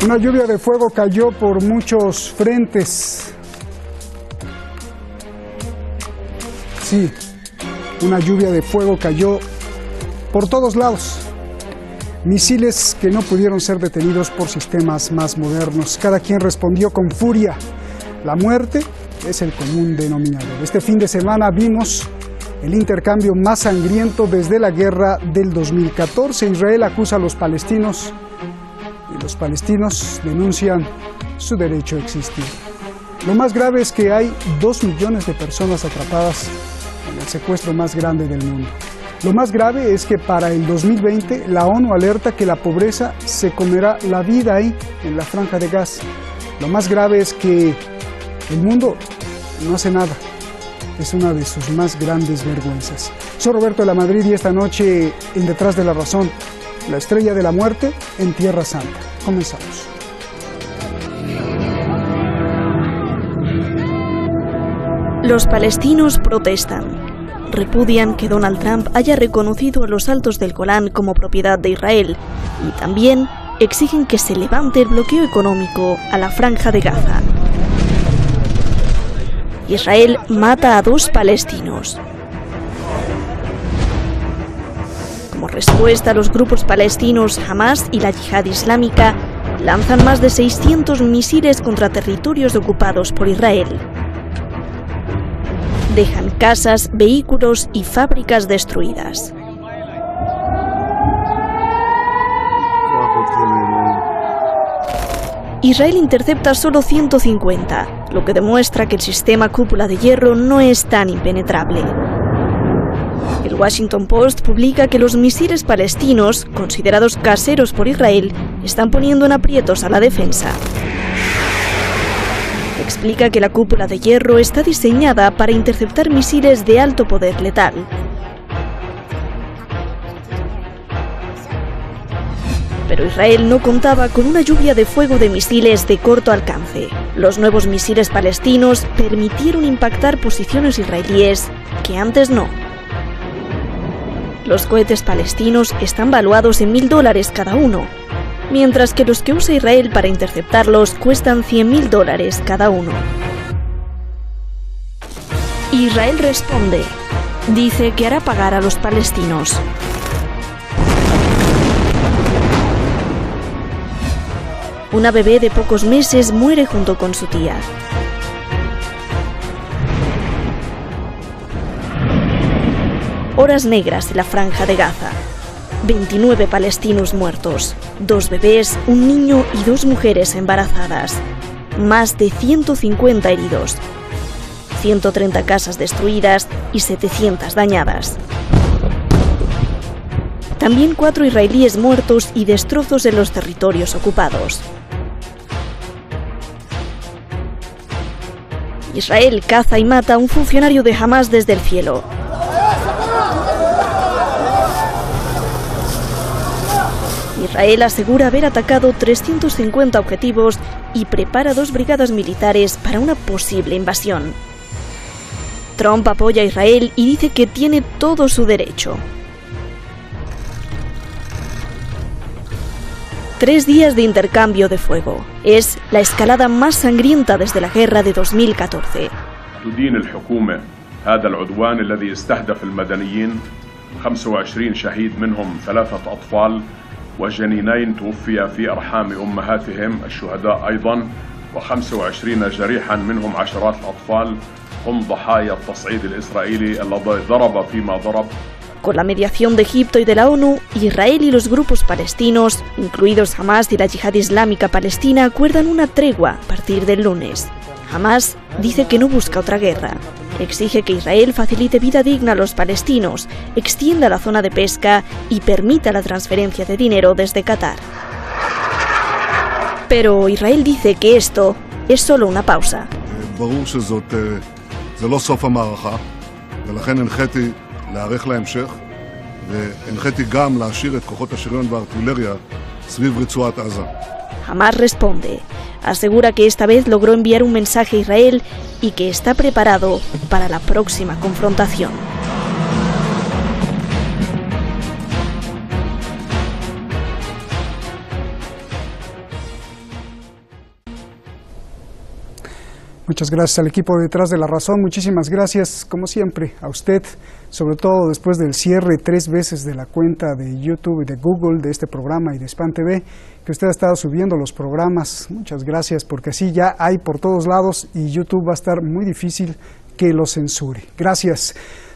Una lluvia de fuego cayó por muchos frentes. Sí, una lluvia de fuego cayó por todos lados. Misiles que no pudieron ser detenidos por sistemas más modernos. Cada quien respondió con furia. La muerte es el común denominador. Este fin de semana vimos el intercambio más sangriento desde la guerra del 2014. Israel acusa a los palestinos y los palestinos denuncian su derecho a existir. Lo más grave es que hay 2 millones de personas atrapadas en el secuestro más grande del mundo. Lo más grave es que para el 2020 la ONU alerta que la pobreza se comerá la vida ahí, en la Franja de Gaza. Lo más grave es que el mundo no hace nada. Es una de sus más grandes vergüenzas. Soy Roberto de la Madrid y esta noche en Detrás de la Razón, la estrella de la muerte en Tierra Santa. Comenzamos. Los palestinos protestan. Repudian que Donald Trump haya reconocido a los Altos del Golán como propiedad de Israel y también exigen que se levante el bloqueo económico a la Franja de Gaza. Israel mata a 2 palestinos. Como respuesta, los grupos palestinos Hamas y la Yihad Islámica lanzan más de 600 misiles contra territorios ocupados por Israel. Dejan casas, vehículos y fábricas destruidas. Israel intercepta solo 150, lo que demuestra que el sistema cúpula de hierro no es tan impenetrable. El Washington Post publica que los misiles palestinos, considerados caseros por Israel, están poniendo en aprietos a la defensa. Explica que la cúpula de hierro está diseñada para interceptar misiles de alto poder letal. Pero Israel no contaba con una lluvia de fuego de misiles de corto alcance. Los nuevos misiles palestinos permitieron impactar posiciones israelíes que antes no. Los cohetes palestinos están valuados en $1.000 cada uno, mientras que los que usa Israel para interceptarlos cuestan $100.000 cada uno. Israel responde. Dice que hará pagar a los palestinos. Una bebé de pocos meses muere junto con su tía. Horas negras en la Franja de Gaza. 29 palestinos muertos, 2 bebés, un niño y 2 mujeres embarazadas. Más de 150 heridos. 130 casas destruidas y 700 dañadas. También 4 israelíes muertos y destrozos en los territorios ocupados. Israel caza y mata a un funcionario de Hamas desde el cielo. Israel asegura haber atacado 350 objetivos y prepara 2 brigadas militares para una posible invasión. Trump apoya a Israel y dice que tiene todo su derecho. 3 días de intercambio de fuego. Es la escalada más sangrienta desde la guerra de 2014. تدين الحكومة هذا العدوان الذي استهدف المدنيين 25 شهيد منهم 3 أطفال وجنينين توفي في أرحام أمهاتهم الشهداء أيضا و25 جريحا منهم عشرات الأطفال هم ضحايا التصعيد الإسرائيلي الذي ضرب فيما ضرب. Con la mediación de Egipto y de la ONU, Israel y los grupos palestinos, incluidos Hamas y la Yihad Islámica Palestina, acuerdan una tregua a partir del lunes. Hamas dice que no busca otra guerra. Exige que Israel facilite vida digna a los palestinos, extienda la zona de pesca y permita la transferencia de dinero desde Qatar. Pero Israel dice que esto es solo una pausa. להאריך להמשך, והנחיתי גם להשאיר את כוחות השריון והארטילריה סביב רצועת עזה. Hamas responde. Asegura que esta vez logró enviar un mensaje a Israel y que está preparado para la próxima confrontación. Muchas gracias al equipo detrás de La Razón, muchísimas gracias, como siempre, a usted, sobre todo después del cierre 3 veces de la cuenta de YouTube y de Google, de este programa y de Span TV, que usted ha estado subiendo los programas. Muchas gracias, porque así ya hay por todos lados y YouTube va a estar muy difícil que lo censure. Gracias.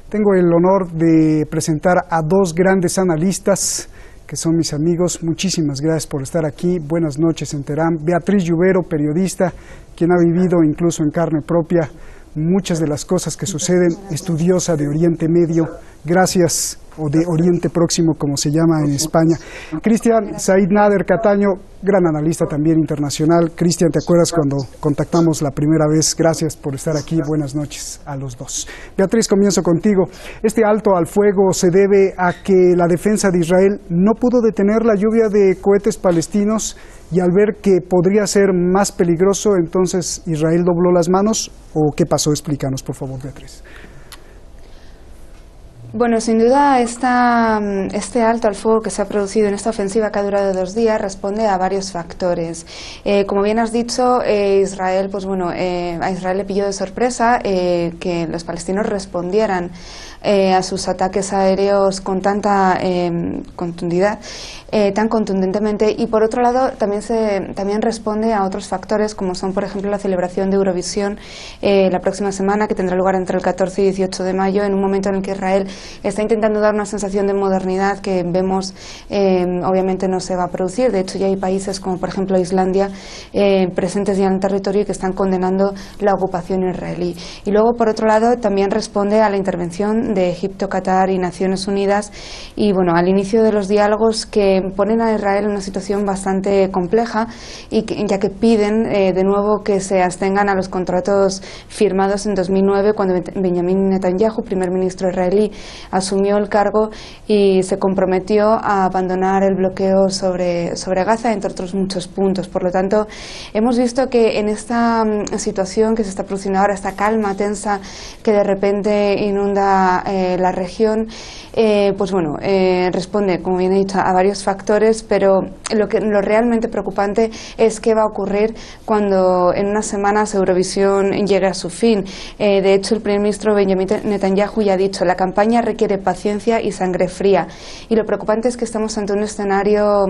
Tengo el honor de presentar a 2 grandes analistas, que son mis amigos. Muchísimas gracias por estar aquí. Buenas noches en Teherán. Beatriz Lluvero, periodista, quien ha vivido incluso en carne propia muchas de las cosas que suceden, estudiosa de Oriente Medio, gracias, o de Oriente Próximo, como se llama en España. Cristian Said Nader Cataño, gran analista también internacional. Cristian, ¿te acuerdas cuando contactamos la primera vez? Gracias por estar aquí. Buenas noches a los dos. Beatriz, comienzo contigo. Este alto al fuego se debe a que la defensa de Israel no pudo detener la lluvia de cohetes palestinos, y al ver que podría ser más peligroso, entonces Israel dobló las manos, ¿o qué pasó? Explícanos, por favor, Beatriz. Bueno, sin duda este alto al fuego que se ha producido en esta ofensiva que ha durado 2 días responde a varios factores. Como bien has dicho, Israel, a Israel le pilló de sorpresa que los palestinos respondieran a sus ataques aéreos con tanta contundidad, tan contundentemente, y por otro lado también responde a otros factores, como son por ejemplo la celebración de Eurovisión la próxima semana, que tendrá lugar entre el 14 y 18 de mayo, en un momento en el que Israel está intentando dar una sensación de modernidad que vemos obviamente no se va a producir. De hecho, ya hay países como por ejemplo Islandia presentes ya en el territorio y que están condenando la ocupación israelí. Y luego, por otro lado, también responde a la intervención de Egipto, Qatar y Naciones Unidas, y bueno, al inicio de los diálogos que ponen a Israel en una situación bastante compleja, y ya que piden de nuevo que se abstengan a los contratos firmados en 2009, cuando Benjamin Netanyahu, primer ministro israelí, asumió el cargo y se comprometió a abandonar el bloqueo sobre Gaza, entre otros muchos puntos. Por lo tanto, hemos visto que en esta situación que se está produciendo ahora, esta calma tensa que de repente inunda la región, responde, como bien he dicho, a varios factores, pero lo realmente preocupante es qué va a ocurrir cuando en unas semanas Eurovisión llegue a su fin. De hecho, el primer ministro Benjamin Netanyahu ya ha dicho: la campaña requiere paciencia y sangre fría. Y lo preocupante es que estamos ante un escenario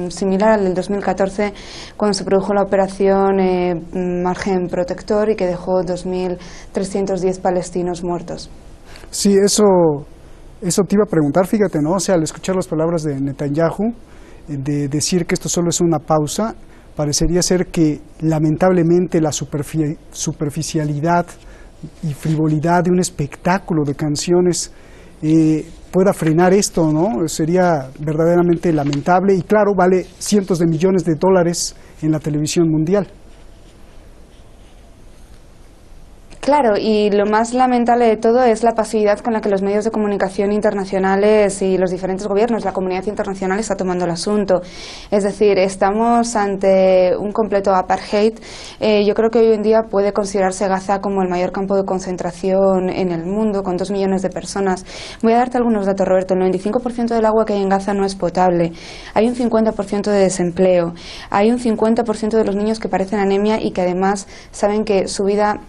similar al del 2014, cuando se produjo la operación Margen Protector y que dejó 2.310 palestinos muertos. Sí, eso te iba a preguntar, fíjate, ¿no? O sea, al escuchar las palabras de Netanyahu, de decir que esto solo es una pausa, parecería ser que lamentablemente la superficialidad y frivolidad de un espectáculo de canciones pueda frenar esto, ¿no? Sería verdaderamente lamentable, y claro, vale cientos de millones de dólares en la televisión mundial. Claro, y lo más lamentable de todo es la pasividad con la que los medios de comunicación internacionales y los diferentes gobiernos, la comunidad internacional, está tomando el asunto. Es decir, estamos ante un completo apartheid. Yo creo que hoy en día puede considerarse Gaza como el mayor campo de concentración en el mundo, con 2 millones de personas. Voy a darte algunos datos, Roberto. El 95% del agua que hay en Gaza no es potable. Hay un 50% de desempleo. Hay un 50% de los niños que padecen anemia y que además saben que su vida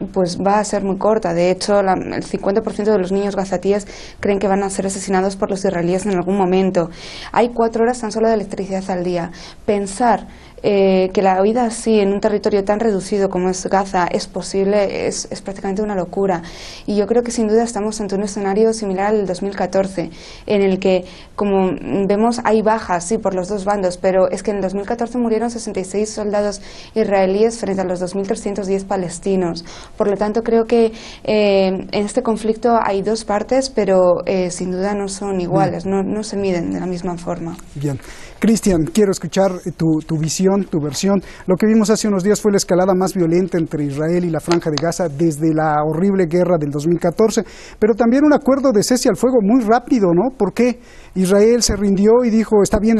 va a ser muy corta. De hecho, el 50% de los niños gazatíes creen que van a ser asesinados por los israelíes en algún momento. Hay 4 horas tan solo de electricidad al día. Pensar que la vida así en un territorio tan reducido como es Gaza es posible es prácticamente una locura. Y yo creo que sin duda estamos ante un escenario similar al del 2014, en el que, como vemos, hay bajas, sí, por los dos bandos, pero es que en el 2014 murieron 66 soldados israelíes frente a los 2.310 palestinos. Por lo tanto, creo que en este conflicto hay 2 partes, pero sin duda no son iguales, no se miden de la misma forma. Bien. Cristian, quiero escuchar tu visión, tu versión. Lo que vimos hace unos días fue la escalada más violenta entre Israel y la Franja de Gaza desde la horrible guerra del 2014, pero también un acuerdo de cese al fuego muy rápido, ¿no? ¿Por qué? Israel se rindió y dijo, está bien,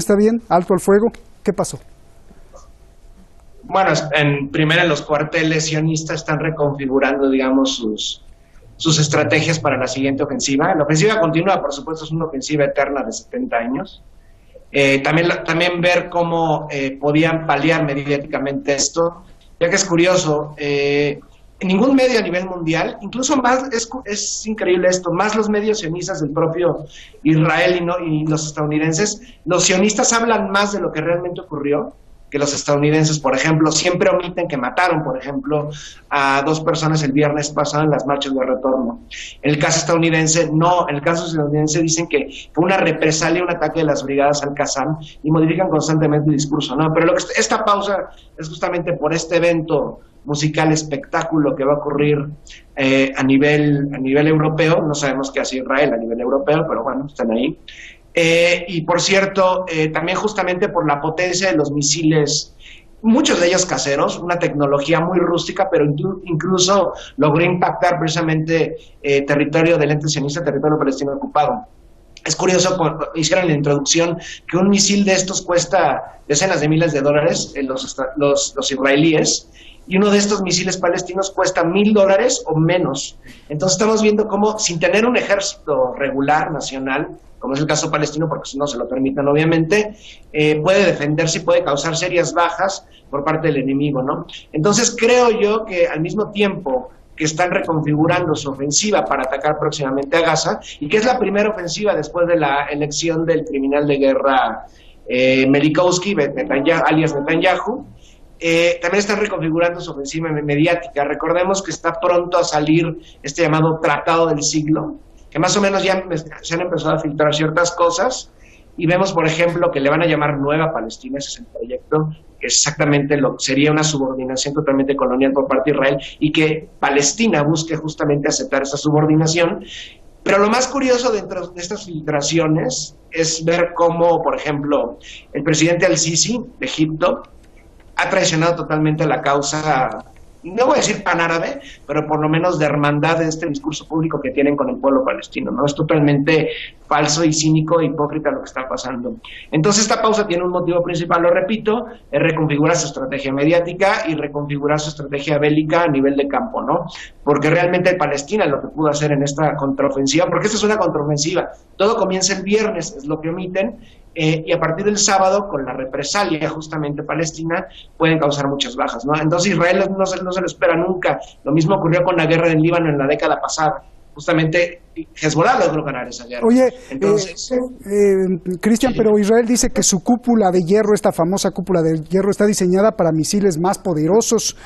alto al fuego. ¿Qué pasó? Bueno, primero los cuarteles sionistas están reconfigurando, digamos, sus estrategias para la siguiente ofensiva. La ofensiva continua, por supuesto, es una ofensiva eterna de 70 años. También ver cómo podían paliar mediáticamente esto, ya que es curioso, ningún medio a nivel mundial, incluso más, es increíble esto, más los medios sionistas del propio Israel y los estadounidenses, los sionistas hablan más de lo que realmente ocurrió que los estadounidenses. Por ejemplo, siempre omiten que mataron, por ejemplo, a 2 personas el viernes pasado en las marchas de retorno. En el caso estadounidense, no, en el caso estadounidense dicen que fue una represalia, un ataque de las brigadas Al-Qassam, y modifican constantemente el discurso, ¿no? Pero esta pausa es justamente por este evento musical, espectáculo que va a ocurrir a nivel europeo. No sabemos qué hace Israel a nivel europeo, pero bueno, están ahí. Y por cierto, también justamente por la potencia de los misiles, muchos de ellos caseros, una tecnología muy rústica, pero incluso logró impactar precisamente territorio del ente sionista, territorio palestino ocupado. Es curioso, hicieron la introducción, que un misil de estos cuesta decenas de miles de dólares, los israelíes, y uno de estos misiles palestinos cuesta $1,000 o menos. Entonces estamos viendo cómo, sin tener un ejército regular, nacional, como es el caso palestino, porque si no se lo permiten obviamente, puede defenderse y puede causar serias bajas por parte del enemigo, ¿no? Entonces creo yo que al mismo tiempo que están reconfigurando su ofensiva para atacar próximamente a Gaza, y que es la primera ofensiva después de la elección del criminal de guerra Melikowski, alias Netanyahu, también están reconfigurando su ofensiva mediática. Recordemos que está pronto a salir este llamado Tratado del Siglo, que más o menos ya se han empezado a filtrar ciertas cosas, y vemos, por ejemplo, que le van a llamar Nueva Palestina, ese es el proyecto, que es exactamente sería una subordinación totalmente colonial por parte de Israel, y que Palestina busque justamente aceptar esa subordinación. Pero lo más curioso dentro de estas filtraciones es ver cómo, por ejemplo, el presidente Al-Sisi de Egipto ha traicionado totalmente la causa, no voy a decir panárabe, pero por lo menos de hermandad de este discurso público que tienen con el pueblo palestino, ¿no? Es totalmente falso y cínico e hipócrita lo que está pasando. Entonces esta pausa tiene un motivo principal, lo repito, es reconfigurar su estrategia mediática y reconfigurar su estrategia bélica a nivel de campo, ¿no? Porque realmente Palestina lo que pudo hacer en esta contraofensiva, porque esta es una contraofensiva, todo comienza el viernes, es lo que omiten, y a partir del sábado, con la represalia justamente palestina, pueden causar muchas bajas, ¿no? Entonces Israel no se lo espera nunca. Lo mismo ocurrió con la guerra del Líbano en la década pasada. Justamente Hezbollah logró ganar esa guerra. Oye, entonces, Cristian, pero Israel dice que su cúpula de hierro, esta famosa cúpula de hierro, está diseñada para misiles más poderosos,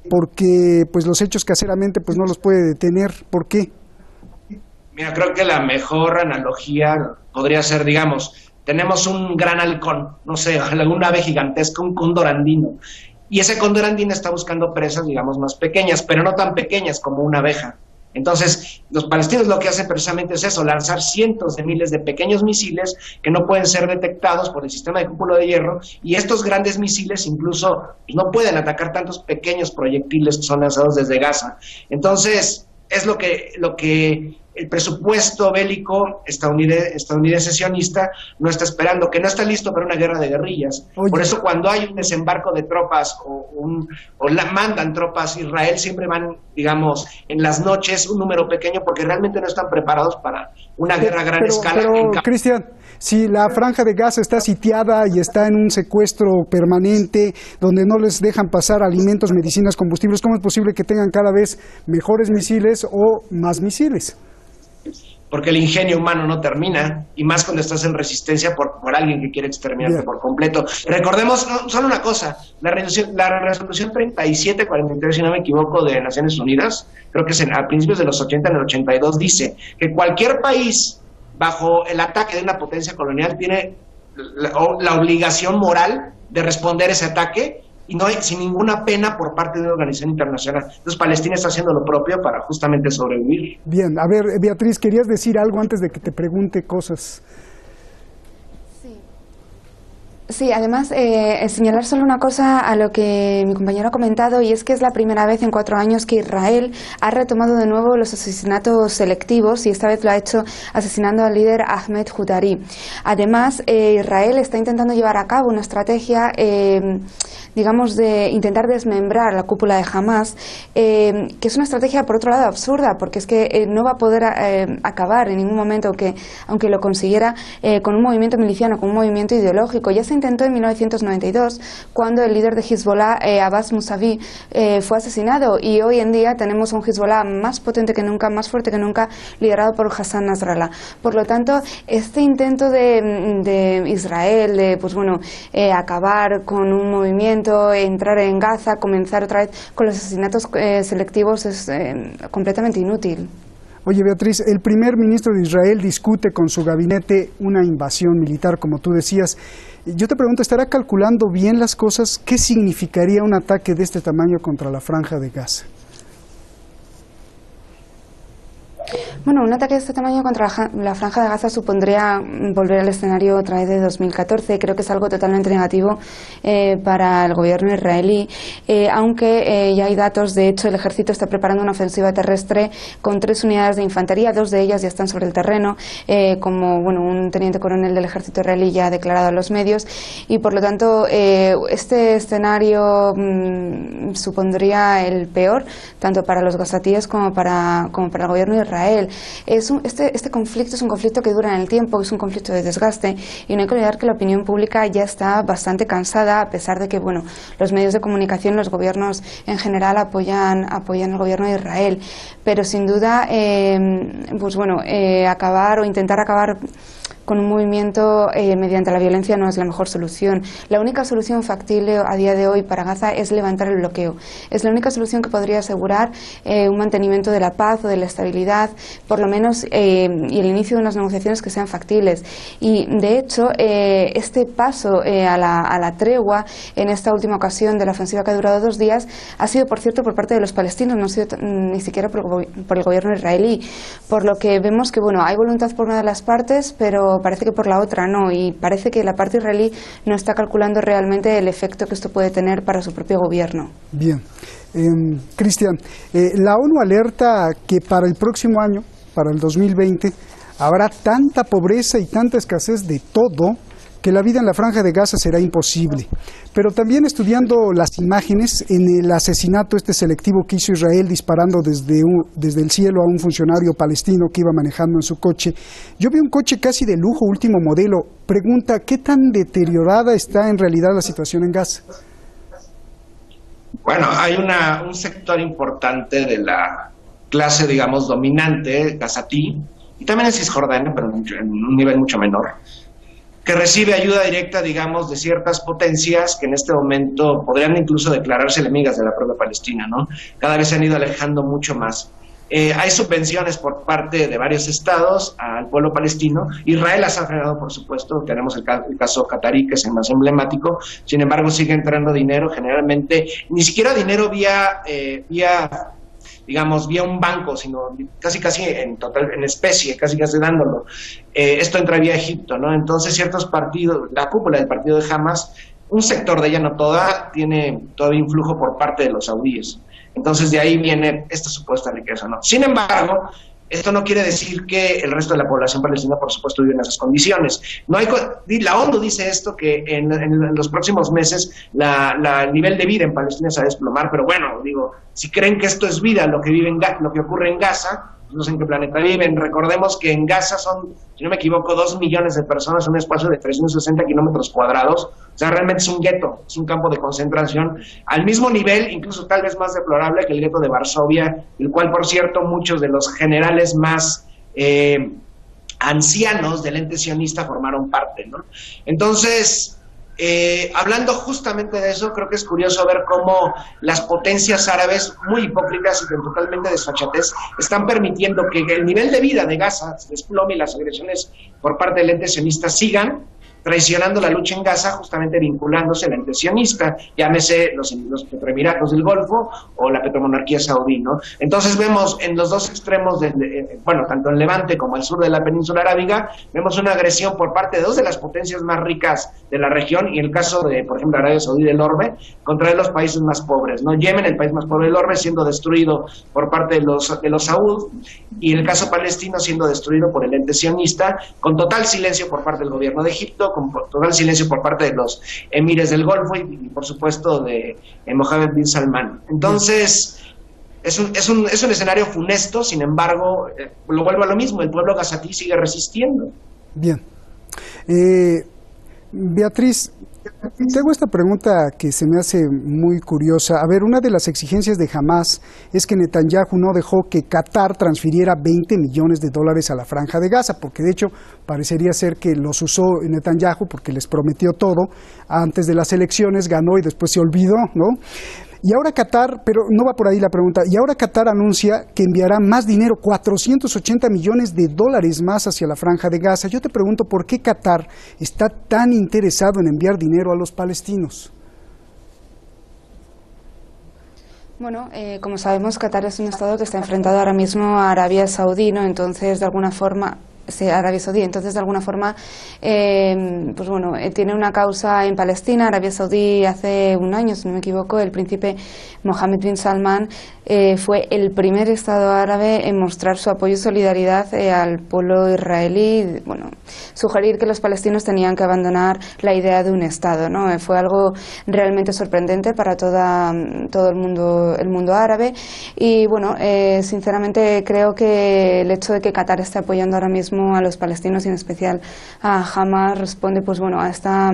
porque pues los hechos caseramente pues no los puede detener. ¿Por qué? Mira, creo que la mejor analogía podría ser, digamos, tenemos un gran halcón, no sé, alguna ave gigantesca, un cóndor andino, y ese cóndor andino está buscando presas, digamos, más pequeñas, pero no tan pequeñas como una abeja. Entonces, los palestinos lo que hacen precisamente es eso, lanzar cientos de miles de pequeños misiles que no pueden ser detectados por el sistema de cúpula de hierro, y estos grandes misiles incluso no pueden atacar tantos pequeños proyectiles que son lanzados desde Gaza. Entonces, es lo que el presupuesto bélico estadounidense sionista no está esperando, que no está listo para una guerra de guerrillas. Oye. Por eso cuando hay un desembarco de tropas mandan tropas a Israel, siempre van, digamos, en las noches, un número pequeño, porque realmente no están preparados para una guerra a gran escala. Pero Cristian, si la franja de Gaza está sitiada y está en un secuestro permanente, donde no les dejan pasar alimentos, medicinas, combustibles, ¿cómo es posible que tengan cada vez mejores misiles o más misiles? Porque el ingenio humano no termina, y más cuando estás en resistencia por alguien que quiere exterminarte por completo. Recordemos solo una cosa, la resolución 3743, si no me equivoco, de Naciones Unidas, creo que es a principios de los 80, en el 82, dice que cualquier país bajo el ataque de una potencia colonial tiene la obligación moral de responder ese ataque, y no hay sin ninguna pena por parte de una organización internacional. Entonces Palestina está haciendo lo propio para justamente sobrevivir. Bien, a ver, Beatriz, ¿querías decir algo antes de que te pregunte cosas? Sí, además, señalar solo una cosa a lo que mi compañero ha comentado, y es que es la primera vez en 4 años que Israel ha retomado de nuevo los asesinatos selectivos, y esta vez lo ha hecho asesinando al líder Ahmed Hutari. Además, Israel está intentando llevar a cabo una estrategia digamos, de intentar desmembrar la cúpula de Hamas, que es una estrategia, por otro lado, absurda, porque es que no va a poder acabar en ningún momento, aunque lo consiguiera, con un movimiento miliciano, con un movimiento ideológico. Ya se intentó en 1992, cuando el líder de Hezbollah, Abbas Mousavi, fue asesinado, y hoy en día tenemos un Hezbollah más potente que nunca, más fuerte que nunca, liderado por Hassan Nasrallah. Por lo tanto, este intento de Israel de acabar con un movimiento, entrar en Gaza, comenzar otra vez con los asesinatos selectivos es completamente inútil. Oye, Beatriz, el primer ministro de Israel discute con su gabinete una invasión militar, como tú decías. Yo te pregunto, ¿estará calculando bien las cosas? ¿Qué significaría un ataque de este tamaño contra la Franja de Gaza? Bueno, un ataque de este tamaño contra la Franja de Gaza supondría volver al escenario otra vez de 2014. Creo que es algo totalmente negativo para el gobierno israelí, aunque ya hay datos. De hecho, el ejército está preparando una ofensiva terrestre con 3 unidades de infantería. 2 de ellas ya están sobre el terreno, un teniente coronel del ejército israelí ya ha declarado a los medios, y por lo tanto este escenario supondría el peor, tanto para los gazatíes como para el gobierno de Israel. Este conflicto es un conflicto que dura en el tiempo, es un conflicto de desgaste, y no hay que olvidar que la opinión pública ya está bastante cansada, a pesar de que los medios de comunicación, los gobiernos en general apoyan al gobierno de Israel. Pero sin duda acabar o intentar acabar con un movimiento mediante la violencia no es la mejor solución. La única solución factible a día de hoy para Gaza es levantar el bloqueo. Es la única solución que podría asegurar un mantenimiento de la paz o de la estabilidad, por lo menos, y el inicio de unas negociaciones que sean factibles. Y de hecho, este paso a la tregua en esta última ocasión de la ofensiva que ha durado 2 días ha sido, por cierto, por parte de los palestinos, no ha sido ni siquiera por el gobierno israelí. Por lo que vemos que hay voluntad por una de las partes, pero parece que por la otra no, y parece que la parte israelí no está calculando realmente el efecto que esto puede tener para su propio gobierno. Bien. Cristian, la ONU alerta que para el próximo año, para el 2020, habrá tanta pobreza y tanta escasez de todo que la vida en la Franja de Gaza será imposible. Pero también estudiando las imágenes en el asesinato selectivo que hizo Israel disparando desde el cielo a un funcionario palestino que iba manejando en su coche, yo vi un coche casi de lujo, último modelo. Pregunta, ¿qué tan deteriorada está en realidad la situación en Gaza? Bueno, hay un sector importante de la clase, digamos, dominante, gazatí, y también en Cisjordania, pero en un nivel mucho menor, que recibe ayuda directa, digamos, de ciertas potencias que en este momento podrían incluso declararse enemigas de la propia Palestina, ¿no? Cada vez se han ido alejando mucho más. Hay subvenciones por parte de varios estados al pueblo palestino. Israel las ha frenado, por supuesto. Tenemos el caso catarí, que es el más emblemático. Sin embargo, sigue entrando dinero, generalmente, ni siquiera dinero vía un banco, sino casi en especie, casi dándolo. Esto entra vía Egipto, ¿no? Entonces ciertos partidos, la cúpula del partido de Hamas, un sector de ella, no toda, tiene todavía influjo por parte de los saudíes. Entonces de ahí viene esta supuesta riqueza, ¿no? Sin embargo, esto no quiere decir que el resto de la población palestina, por supuesto, vive en esas condiciones. La ONU dice esto, que en los próximos meses el nivel de vida en Palestina se va a desplomar, pero si creen que esto es vida, lo que ocurre en Gaza, no sé en qué planeta viven. Recordemos que en Gaza son, si no me equivoco, 2 millones de personas en un espacio de 360 kilómetros cuadrados. O sea, realmente es un gueto, es un campo de concentración al mismo nivel, incluso tal vez más deplorable que el gueto de Varsovia, el cual, por cierto, muchos de los generales más ancianos del ente sionista formaron parte, ¿no? Entonces, hablando justamente de eso, creo que es curioso ver cómo las potencias árabes, muy hipócritas y totalmente desfachatez, están permitiendo que el nivel de vida de Gaza se desplome y las agresiones por parte del ente sionista sigan, traicionando la lucha en Gaza, justamente vinculándose al ente sionista, llámese los petroemiratos del Golfo o la petromonarquía saudí, ¿no? Entonces vemos en los dos extremos, tanto en Levante como al sur de la península arábiga, vemos una agresión por parte de 2 de las potencias más ricas de la región, y el caso de, por ejemplo, Arabia Saudí del Orbe, contra los países más pobres, ¿no? Yemen, el país más pobre del Orbe, siendo destruido por parte de los saud, y el caso palestino siendo destruido por el ente sionista, con total silencio por parte del gobierno de Egipto, con total silencio por parte de los emires del Golfo y por supuesto de Mohammed bin Salman. Entonces, es un escenario funesto, sin embargo, lo vuelvo a lo mismo, el pueblo gazatí sigue resistiendo. Bien. Beatriz, te hago esta pregunta que se me hace muy curiosa. A ver, una de las exigencias de Hamás es que Netanyahu no dejó que Qatar transfiriera $20 millones a la Franja de Gaza, porque de hecho parecería ser que los usó Netanyahu porque les prometió todo antes de las elecciones, ganó y después se olvidó, ¿no? Y ahora Qatar, pero no va por ahí la pregunta, y ahora Qatar anuncia que enviará más dinero, $480 millones más hacia la Franja de Gaza. Yo te pregunto, ¿por qué Qatar está tan interesado en enviar dinero a los palestinos? Bueno, como sabemos, Qatar es un estado que está enfrentado ahora mismo a Arabia Saudí, ¿no? Entonces, de alguna forma... Arabia Saudí, entonces de alguna forma pues bueno, tiene una causa en Palestina. Arabia Saudí hace un año, si no me equivoco, el príncipe Mohammed bin Salman fue el primer estado árabe en mostrar su apoyo y solidaridad al pueblo israelí, bueno, sugerir que los palestinos tenían que abandonar la idea de un estado, ¿no? Fue algo realmente sorprendente para todo el mundo árabe y bueno, sinceramente creo que el hecho de que Qatar esté apoyando ahora mismo a los palestinos y en especial a Hamás responde pues bueno a esta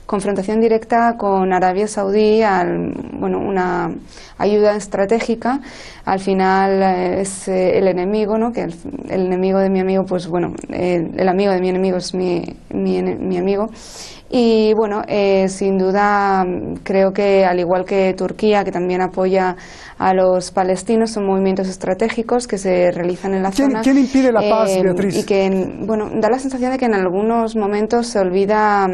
confrontación directa con Arabia Saudí, bueno, una ayuda estratégica. Al final es el enemigo, ¿no? Que el enemigo de mi amigo, pues bueno, el amigo de mi enemigo es mi amigo. Y bueno, sin duda creo que al igual que Turquía, que también apoya a los palestinos, son movimientos estratégicos que se realizan en la zona. ¿Quién impide la paz, Beatriz? Y que, bueno, da la sensación de que en algunos momentos se olvida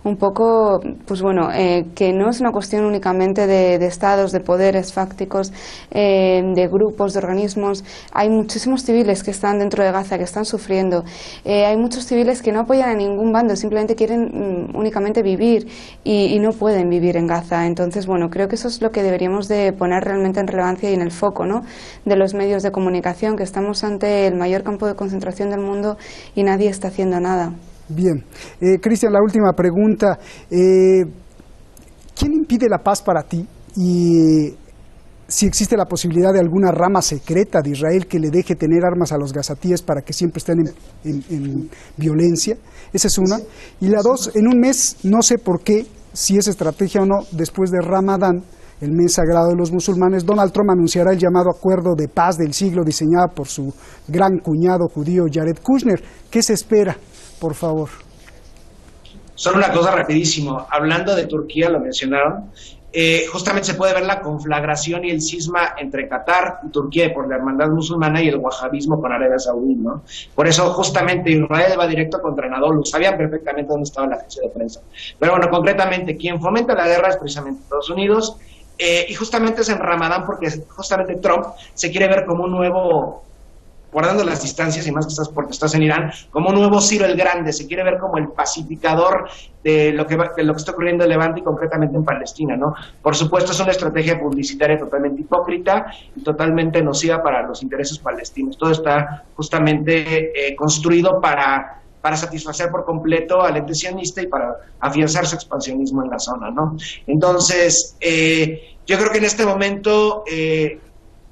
un poco, pues bueno, que no es una cuestión únicamente de estados, de poderes fácticos, de grupos, de organismos. Hay muchísimos civiles que están dentro de Gaza, que están sufriendo. Hay muchos civiles que no apoyan a ningún bando, simplemente quieren únicamente vivir y no pueden vivir en Gaza. Entonces, bueno, creo que eso es lo que deberíamos de poner realmente en relevancia y en el foco, ¿no?, de los medios de comunicación, que estamos ante el mayor campo de concentración del mundo y nadie está haciendo nada. Bien. Cristian, la última pregunta. ¿Quién impide la paz para ti? Y si existe la posibilidad de alguna rama secreta de Israel que le deje tener armas a los gazatíes para que siempre estén en violencia. Esa es una. Y la dos, en un mes, no sé por qué, si es estrategia o no, después de Ramadán, el mes sagrado de los musulmanes, Donald Trump anunciará el llamado acuerdo de paz del siglo diseñado por su gran cuñado judío Jared Kushner. ¿Qué se espera? Por favor. Solo una cosa rapidísimo, hablando de Turquía, lo mencionaron, justamente se puede ver la conflagración y el cisma entre Qatar y Turquía por la hermandad musulmana y el wahabismo con Arabia Saudí, ¿no? Por eso justamente Israel va directo contra Anadolu, sabían perfectamente dónde estaba la agencia de prensa. Pero bueno, concretamente, quien fomenta la guerra es precisamente Estados Unidos, y justamente es en Ramadán porque justamente Trump se quiere ver como un nuevo, guardando las distancias y más que porque estás en Irán, como un nuevo Ciro el Grande, se quiere ver como el pacificador de lo que está ocurriendo en Levante y concretamente en Palestina, ¿no? Por supuesto es una estrategia publicitaria totalmente hipócrita y totalmente nociva para los intereses palestinos. Todo está justamente construido para satisfacer por completo al ente sionista y para afianzar su expansionismo en la zona, ¿no? Entonces, yo creo que en este momento,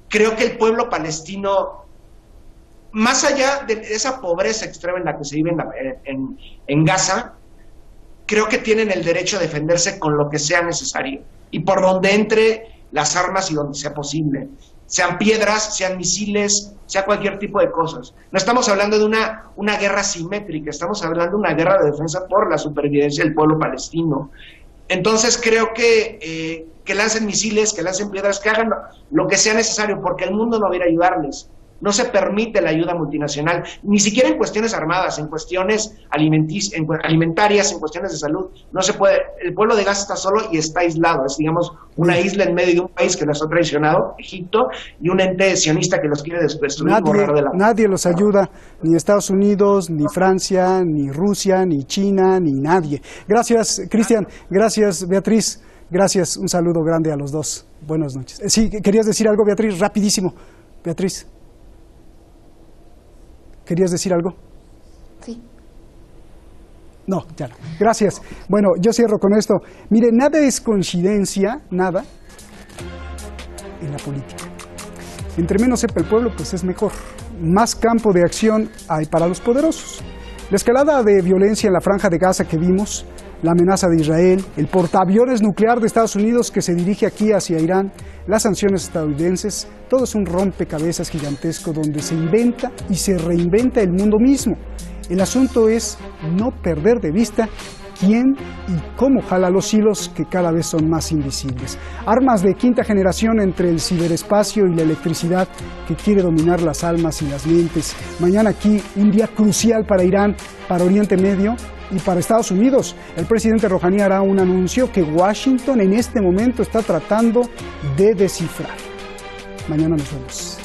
creo que el pueblo palestino, más allá de esa pobreza extrema en la que se vive en Gaza, creo que tienen el derecho a defenderse con lo que sea necesario y por donde entre las armas y donde sea posible, sean piedras, sean misiles, sea cualquier tipo de cosas. No estamos hablando de una guerra simétrica, estamos hablando de una guerra de defensa por la supervivencia del pueblo palestino. Entonces creo que lancen misiles, que lancen piedras, que hagan lo que sea necesario, porque el mundo no va a ir a ayudarles. No se permite la ayuda multinacional, ni siquiera en cuestiones armadas, en cuestiones alimentarias, en cuestiones de salud. No se puede. El pueblo de Gaza está solo y está aislado. Es, digamos, una isla en medio de un país que los ha traicionado, Egipto, y un ente sionista que los quiere destruir y borrar de la... Nadie los ayuda, ni Estados Unidos, ni Francia, ni Rusia, ni China, ni nadie. Gracias, Cristian. Gracias, Beatriz. Gracias. Un saludo grande a los dos. Buenas noches. Sí, ¿querías decir algo, Beatriz? Rapidísimo. Beatriz. ¿Querías decir algo? Sí. No, ya no. Gracias. Bueno, yo cierro con esto. Mire, nada es coincidencia, nada, en la política. Entre menos sepa el pueblo, pues es mejor. Más campo de acción hay para los poderosos. La escalada de violencia en la Franja de Gaza que vimos, la amenaza de Israel, el portaaviones nuclear de Estados Unidos que se dirige aquí hacia Irán, las sanciones estadounidenses, todo es un rompecabezas gigantesco donde se inventa y se reinventa el mundo mismo. El asunto es no perder de vista quién y cómo jala los hilos que cada vez son más invisibles. Armas de quinta generación entre el ciberespacio y la electricidad que quiere dominar las almas y las mentes. Mañana aquí un día crucial para Irán, para Oriente Medio y para Estados Unidos. El presidente Rouhani hará un anuncio que Washington en este momento está tratando de descifrar. Mañana nos vemos.